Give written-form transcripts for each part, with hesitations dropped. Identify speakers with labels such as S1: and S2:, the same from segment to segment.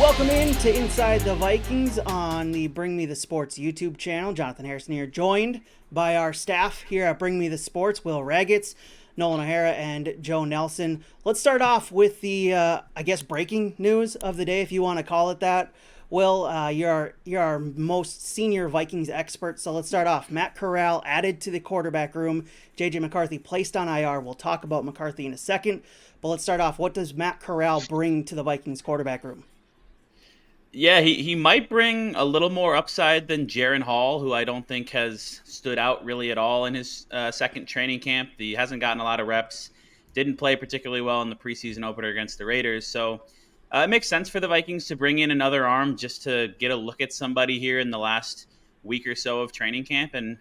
S1: Welcome in to Inside the Vikings on the Bring Me the Sports YouTube channel. Jonathan Harrison here, joined by our staff here at Bring Me the Sports, Will Raggets, Nolan O'Hara, and Joe Nelson. Let's start off with the, breaking news of the day, if you want to call it that. Will, you're our most senior Vikings expert, so let's start off. Matt Corral added to the quarterback room. J.J. McCarthy placed on IR. We'll talk about McCarthy in a second, but let's start off. What does Matt Corral bring to the Vikings quarterback room?
S2: Yeah, he might bring a little more upside than Jaren Hall, who I don't think has stood out really at all in his second training camp. He hasn't gotten a lot of reps, didn't play particularly well in the preseason opener against the Raiders. So it makes sense for the Vikings to bring in another arm just to get a look at somebody here in the last week or so of training camp. And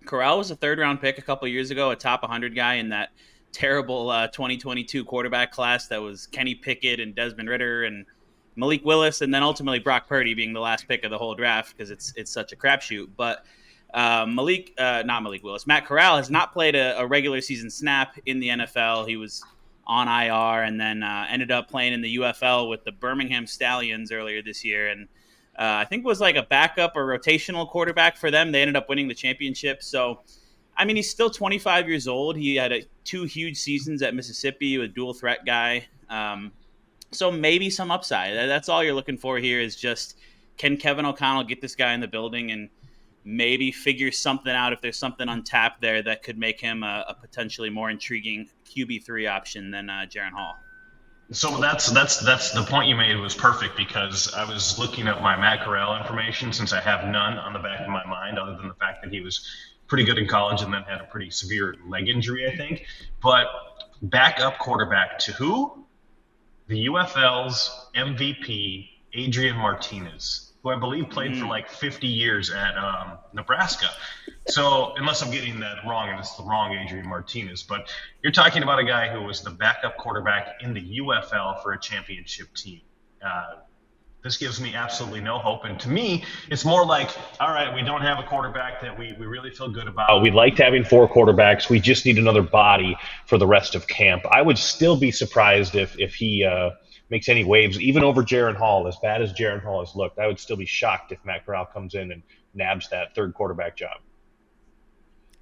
S2: Corral was a third-round pick a couple years ago, a top 100 guy in that terrible 2022 quarterback class that was Kenny Pickett and Desmond Ridder and Malik Willis, and then ultimately Brock Purdy being the last pick of the whole draft because it's such a crapshoot. But not Malik Willis, Matt Corral has not played a regular season snap in the NFL. He was on IR and then ended up playing in the UFL with the Birmingham Stallions earlier this year, and I think was like a backup or rotational quarterback for them. They ended up winning the championship. So, I mean, he's still 25 years old. He had two huge seasons at Mississippi, a dual threat guy. So maybe some upside. That's all you're looking for here is just, can Kevin O'Connell get this guy in the building and maybe figure something out if there's something untapped there that could make him a potentially more intriguing QB3 option than Jaren Hall.
S3: So that's the point you made was perfect, because I was looking up my Matt Corral information, since I have none on the back of my mind other than the fact that he was pretty good in college and then had a pretty severe leg injury, I think. But backup quarterback to who? The UFL's MVP, Adrian Martinez, who I believe played for like 50 years at Nebraska. So, unless I'm getting that wrong and it's the wrong Adrian Martinez, but you're talking about a guy who was the backup quarterback in the UFL for a championship team. This gives me absolutely no hope. And to me, it's more like, all right, we don't have a quarterback that we really feel good about. We liked having four quarterbacks. We just need another body for the rest of camp. I would still be surprised if he makes any waves, even over Jaren Hall. As bad as Jaren Hall has looked, I would still be shocked if Matt Corral comes in and nabs that third quarterback job.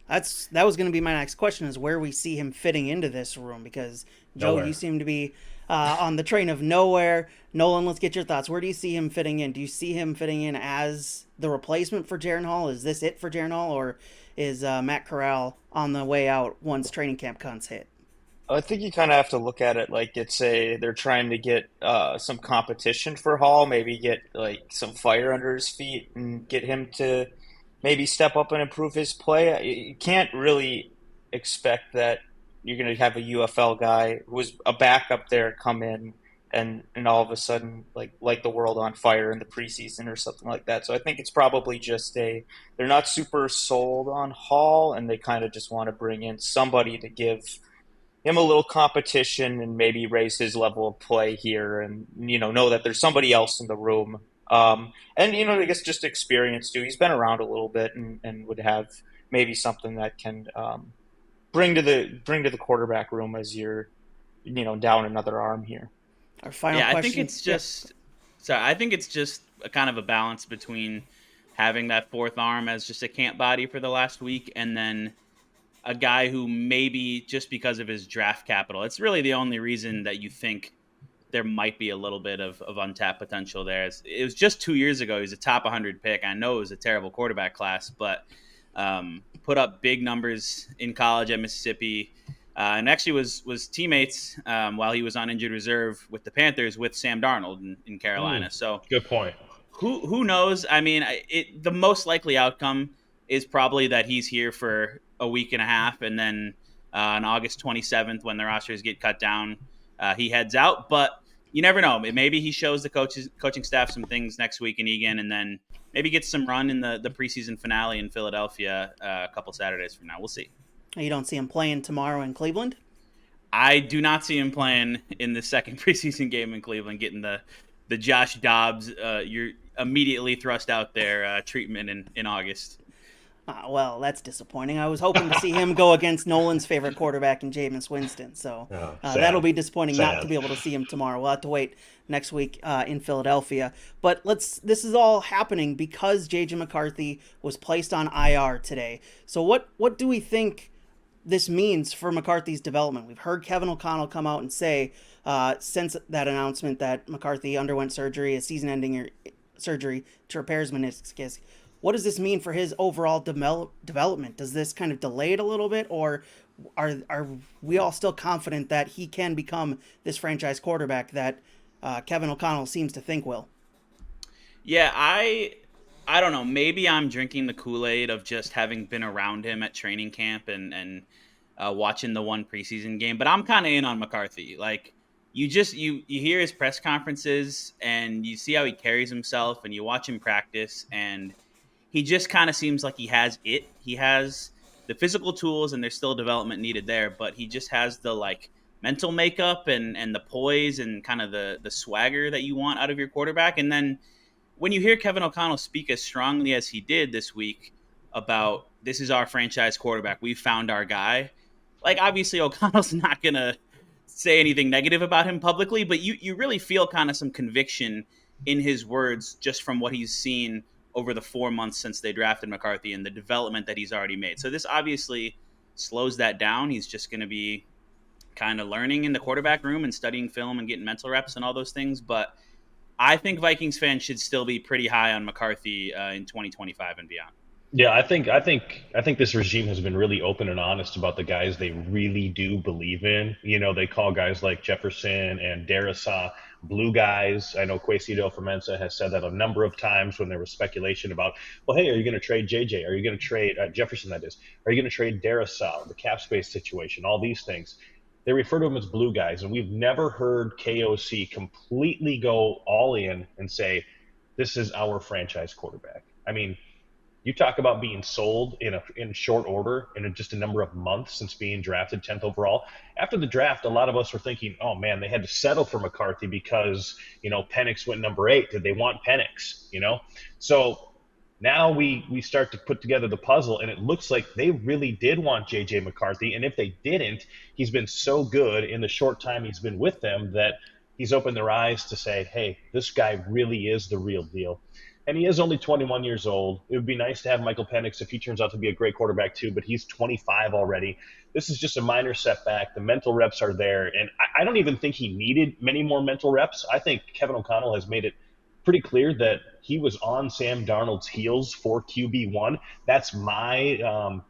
S1: That was going to be my next question, is where we see him fitting into this room, because Joe,
S3: Nowhere.
S1: you seem to be on the train of nowhere. Nolan, let's get your thoughts. Where do you see him fitting in? Do you see him fitting in as the replacement for Jaren Hall? Is this it for Jaren Hall, or is Matt Corral on the way out once training camp cunts hit?
S4: I think you kind of have to look at it like they're trying to get some competition for Hall, maybe get like some fire under his feet and get him to maybe step up and improve his play. You can't really expect that you're going to have a UFL guy who was a backup there come in and all of a sudden like the world on fire in the preseason or something like that. So I think it's probably just they're not super sold on Hall, and they kind of just want to bring in somebody to give him a little competition and maybe raise his level of play here, and know that there's somebody else in the room. And I guess just experience too. He's been around a little bit and would have maybe something that can bring to the quarterback room as you're down another arm here.
S1: Our final question.
S2: I think it's just I think it's just a kind of a balance between having that fourth arm as just a camp body for the last week, and then a guy who maybe just because of his draft capital, it's really the only reason that you think there might be a little bit of untapped potential there. It was just 2 years ago. He was a top 100 pick. I know it was a terrible quarterback class, but put up big numbers in college at Mississippi, and actually was teammates while he was on injured reserve with the Panthers with Sam Darnold in Carolina. So
S3: Good point.
S2: Who knows? I mean, the most likely outcome is probably that he's here for a week and a half, and then on August 27th, when the rosters get cut down, he heads out. But you never know. Maybe he shows the coaching staff some things next week in Egan, and then maybe gets some run in the preseason finale in Philadelphia a couple Saturdays from now. We'll see.
S1: You don't see him playing tomorrow in Cleveland?
S2: I do not see him playing in the second preseason game in Cleveland, getting the Josh Dobbs, you're immediately thrust out there treatment in August.
S1: Well, that's disappointing. I was hoping to see him go against Nolan's favorite quarterback in Jameis Winston. So
S5: Oh,
S1: that'll
S5: sad.
S1: be disappointing not to
S5: Sad.
S1: be able to see him tomorrow. We'll have to wait next week in Philadelphia. But this is all happening because JJ McCarthy was placed on IR today. So what do we think this means for McCarthy's development? We've heard Kevin O'Connell come out and say since that announcement that McCarthy underwent surgery, a season-ending surgery to repair his meniscus. What does this mean for his overall development? Does this kind of delay it a little bit, or are we all still confident that he can become this franchise quarterback that Kevin O'Connell seems to think will?
S2: Yeah, I don't know. Maybe I'm drinking the Kool-Aid of just having been around him at training camp and watching the one preseason game, but I'm kind of in on McCarthy. Like you hear his press conferences and you see how he carries himself and you watch him practice and he just kind of seems like he has it. He has the physical tools and there's still development needed there, but he just has the like mental makeup and the poise and kind of the swagger that you want out of your quarterback. And then when you hear Kevin O'Connell speak as strongly as he did this week about this is our franchise quarterback, we've found our guy. Like obviously O'Connell's not gonna say anything negative about him publicly, but you really feel kind of some conviction in his words just from what he's seen over the 4 months since they drafted McCarthy and the development that he's already made. So this obviously slows that down. He's just going to be kind of learning in the quarterback room and studying film and getting mental reps and all those things. But I think Vikings fans should still be pretty high on McCarthy in 2025 and beyond.
S5: Yeah, I think this regime has been really open and honest about the guys they really do believe in. They call guys like Jefferson and Darrisaw blue guys. I know Quasido Formensa has said that a number of times when there was speculation about, well, hey, are you going to trade JJ? Are you going to trade Jefferson? That is, are you going to trade Darrisaw? The cap space situation, all these things. They refer to them as blue guys, and we've never heard KOC completely go all in and say, "This is our franchise quarterback." I mean, you talk about being sold in short order in just a number of months since being drafted 10th overall. After the draft, a lot of us were thinking, oh man, they had to settle for McCarthy because Penix went number 8. Did they want Penix? So now we start to put together the puzzle, and it looks like they really did want JJ McCarthy. And if they didn't, he's been so good in the short time he's been with them that he's opened their eyes to say, hey, this guy really is the real deal. And he is only 21 years old. It would be nice to have Michael Penix if he turns out to be a great quarterback too, but he's 25 already. This is just a minor setback. The mental reps are there, and I don't even think he needed many more mental reps. I think Kevin O'Connell has made it pretty clear that he was on Sam Darnold's heels for QB1. That's my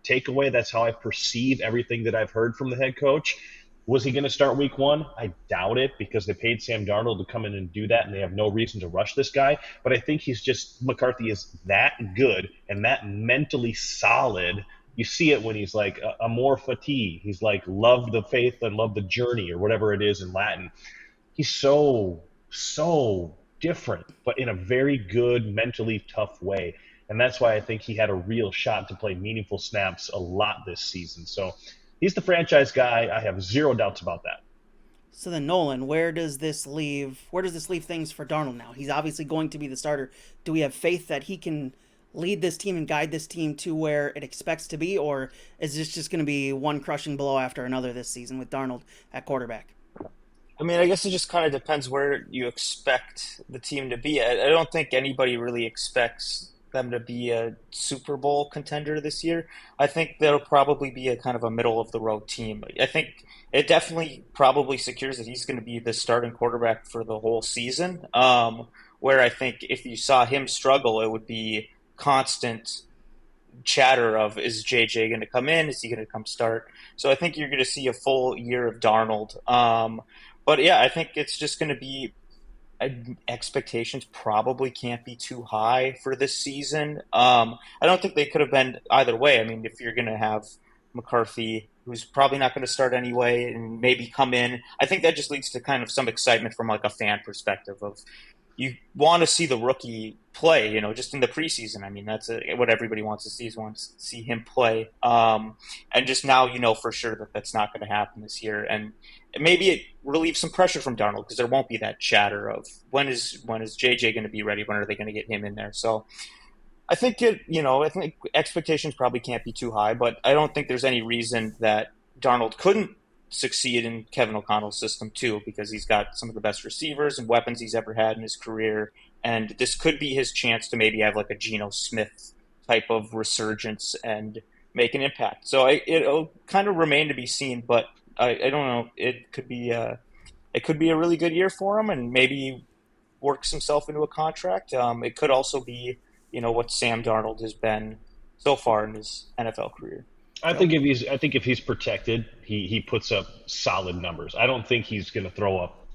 S5: takeaway. That's how I perceive everything that I've heard from the head coach. Was he going to start week 1? I doubt it because they paid Sam Darnold to come in and do that, and they have no reason to rush this guy. But I think McCarthy is that good and that mentally solid. You see it when he's like amor fati. He's like, love the faith and love the journey or whatever it is in Latin. He's so different, but in a very good, mentally tough way. And that's why I think he had a real shot to play meaningful snaps a lot this season. So he's the franchise guy. I have zero doubts about that.
S1: So then, Nolan, where does this leave things for Darnold now? He's obviously going to be the starter. Do we have faith that he can lead this team and guide this team to where it expects to be, or is this just going to be one crushing blow after another this season with Darnold at quarterback?
S4: I mean, I guess it just kind of depends where you expect the team to be. I don't think anybody really expects them to be a Super Bowl contender this year. I think they'll probably be a kind of a middle of the road team. I think it definitely probably secures that he's going to be the starting quarterback for the whole season. Where I think if you saw him struggle, it would be constant chatter of, is JJ going to come in? Is he going to come start? So I think you're going to see a full year of Darnold. But yeah, I think it's just going to be expectations probably can't be too high for this season. I don't think they could have been either way. I mean, if you're going to have McCarthy, who's probably not going to start anyway, and maybe come in, I think that just leads to kind of some excitement from like a fan perspective of you want to see the rookie play, just in the preseason. I mean, that's what everybody wants to see is wants to see him play. And just now, for sure that that's not going to happen this year. And maybe it relieves some pressure from Darnold because there won't be that chatter of when is JJ going to be ready? When are they going to get him in there? So I think I think expectations probably can't be too high, but I don't think there's any reason that Darnold couldn't succeed in Kevin O'Connell's system too, because he's got some of the best receivers and weapons he's ever had in his career, and this could be his chance to maybe have like a Geno Smith type of resurgence and make an impact. So it'll kind of remain to be seen, but I don't know. It could be a really good year for him, and maybe he works himself into a contract. It could also be what Sam Darnold has been so far in his NFL career.
S5: I think if he's protected, he puts up solid numbers. I don't think he's going to throw up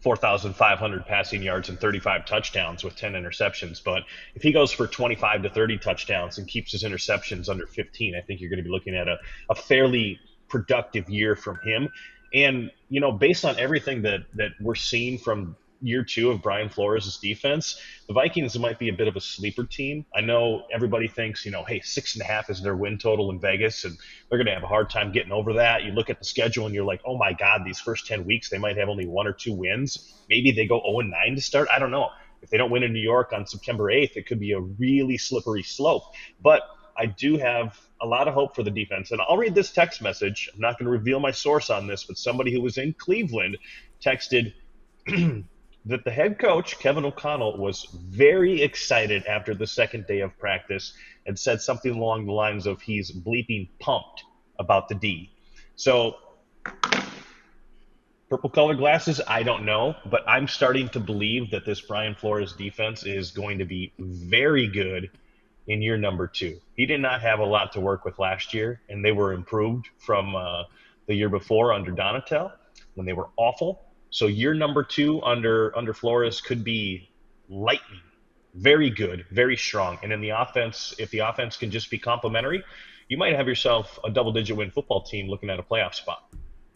S5: 4,500 passing yards and 35 touchdowns with 10 interceptions. But if he goes for 25 to 30 touchdowns and keeps his interceptions under 15, I think you're going to be looking at a fairly productive year from him. And based on everything that we're seeing from year two of Brian Flores' defense, the Vikings might be a bit of a sleeper team. I know everybody thinks, hey, 6.5 is their win total in Vegas, and they're going to have a hard time getting over that. You look at the schedule and you're like, oh my God, these first 10 weeks, they might have only 1 or 2 wins. Maybe they go 0-9 to start. I don't know. If they don't win in New York on September 8th, it could be a really slippery slope. But I do have a lot of hope for the defense. And I'll read this text message. I'm not going to reveal my source on this, but somebody who was in Cleveland texted that the head coach, Kevin O'Connell, was very excited after the second day of practice and said something along the lines of he's bleeping pumped about the D. So purple colored glasses, I don't know, but I'm starting to believe that this Brian Flores defense is going to be very good in year number 2. He did not have a lot to work with last year, and they were improved from the year before under Donatel when they were awful. So year number 2 under Flores could be lightning, very good, very strong. And in the offense, if the offense can just be complementary, you might have yourself a double-digit win football team looking at a playoff spot.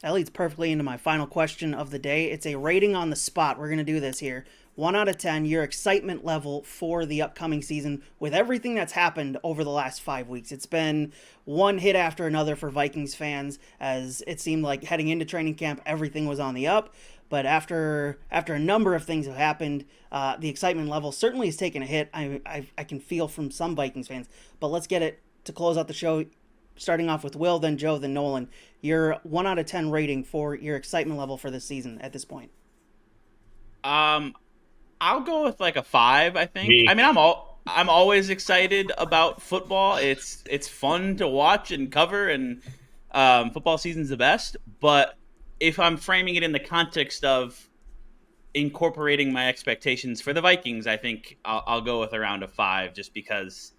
S1: That leads perfectly into my final question of the day. It's a rating on the spot. We're going to do this here. 1 out of 10, your excitement level for the upcoming season with everything that's happened over the last 5 weeks. It's been one hit after another for Vikings fans, as it seemed like heading into training camp, everything was on the up. But after a number of things have happened, the excitement level certainly has taken a hit. I can feel from some Vikings fans. But let's get it to close out the show, starting off with Will, then Joe, then Nolan. Your 1 out of 10 rating for your excitement level for this season at this point.
S2: I'll go with like a 5, I think.
S5: Me.
S2: I mean, I'm always excited about football. It's fun to watch and cover, and football season's the best. But if I'm framing it in the context of incorporating my expectations for the Vikings, I think I'll go with around a 5, just because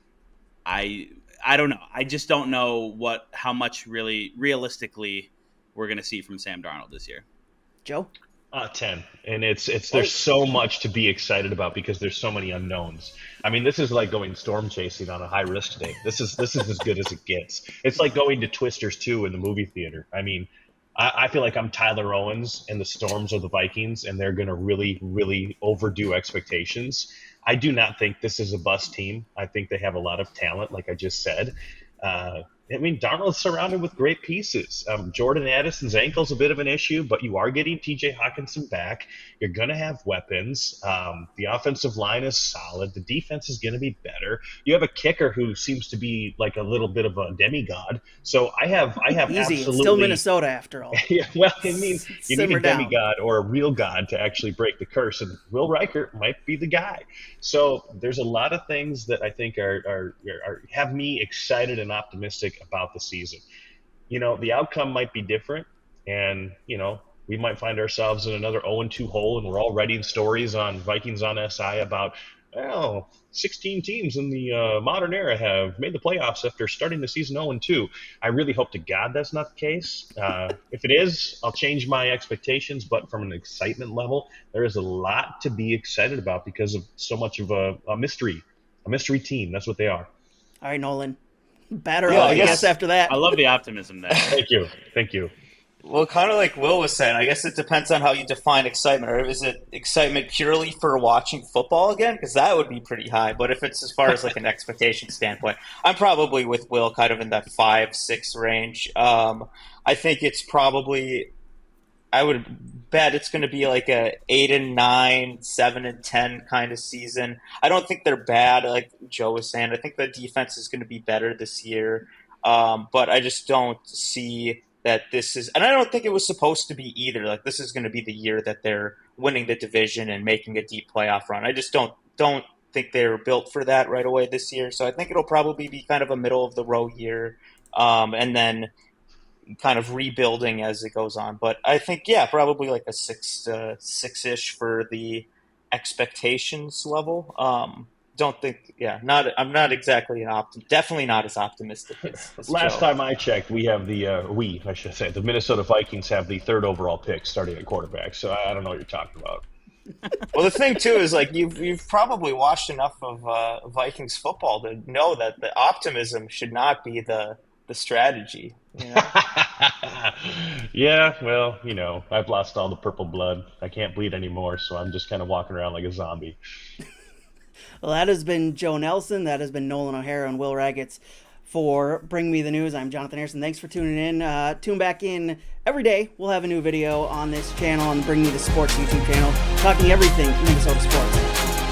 S2: I don't know. I just don't know how much really realistically we're going to see from Sam Darnold this year.
S1: Joe?
S5: 10. And there's so much to be excited about because there's so many unknowns. I mean, this is like going storm chasing on a high risk day. This is as good as it gets. It's like going to Twisters 2 in the movie theater. I mean, I feel like I'm Tyler Owens and the Storms of the Vikings, and they're going to really, really overdo expectations. I do not think this is a bust team. I think they have a lot of talent, like I just said. I mean, Darnold's surrounded with great pieces. Jordan Addison's ankle's a bit of an issue, but you are getting T.J. Hockenson back. You're going to have weapons. The offensive line is solid. The defense is going to be better. You have a kicker who seems to be like a little bit of a demigod. So I have
S1: Easy.
S5: absolutely.
S1: It's still Minnesota after all.
S5: Yeah, well, I mean, you need a
S1: down.
S5: demigod or a real god to actually break the curse, and Will Reichert might be the guy. So there's a lot of things that I think are have me excited and optimistic about the season. The outcome might be different, and we might find ourselves in another 0-2 hole, and we're all writing stories on Vikings on SI about 16 teams in the modern era have made the playoffs after starting the season 0-2. I really hope to God that's not the case. If it is, I'll change my expectations, but from an excitement level, there is a lot to be excited about because of so much of a mystery team. That's what they are.
S1: All right, Nolan. Batter
S4: Yeah,
S1: up,
S4: I
S1: I guess,
S4: guess-
S1: after that.
S2: I love the optimism there.
S5: Thank you.
S4: Well, kind of like Will was saying, I guess it depends on how you define excitement. Or is it excitement purely for watching football again? Because that would be pretty high. But if it's as far as like an expectation standpoint, I'm probably with Will kind of in that 5-6 range. I think it's probably I would bet it's going to be like a 8-9, 7-10 kind of season. I don't think they're bad, like Joe was saying. I think the defense is going to be better this year, but I just don't see that this is, and I don't think it was supposed to be either. Like this is going to be the year that they're winning the division and making a deep playoff run. I just don't think they're built for that right away this year. So I think it'll probably be kind of a middle of the road year, and then kind of rebuilding as it goes on. But I think, yeah, probably like a 6-ish for the expectations level. Don't think, yeah, I'm not exactly definitely not as optimistic as
S5: Last
S4: Joe.
S5: time I checked, we have I should say, the Minnesota Vikings have the third overall pick starting at quarterback. So I don't know what you're talking about.
S4: Well, the thing too is like you've probably watched enough of Vikings football to know that the optimism should not be the strategy. You know?
S5: Yeah, well, I've lost all the purple blood. I can't bleed anymore, so I'm just kind of walking around like a zombie.
S1: Well, that has been Joe Nelson. That has been Nolan O'Hara and Will Raggets for Bring Me the News. I'm Jonathan Harrison. Thanks for tuning in. Tune back in every day. We'll have a new video on this channel, on the Bring Me the Sports YouTube channel, talking everything Minnesota sports.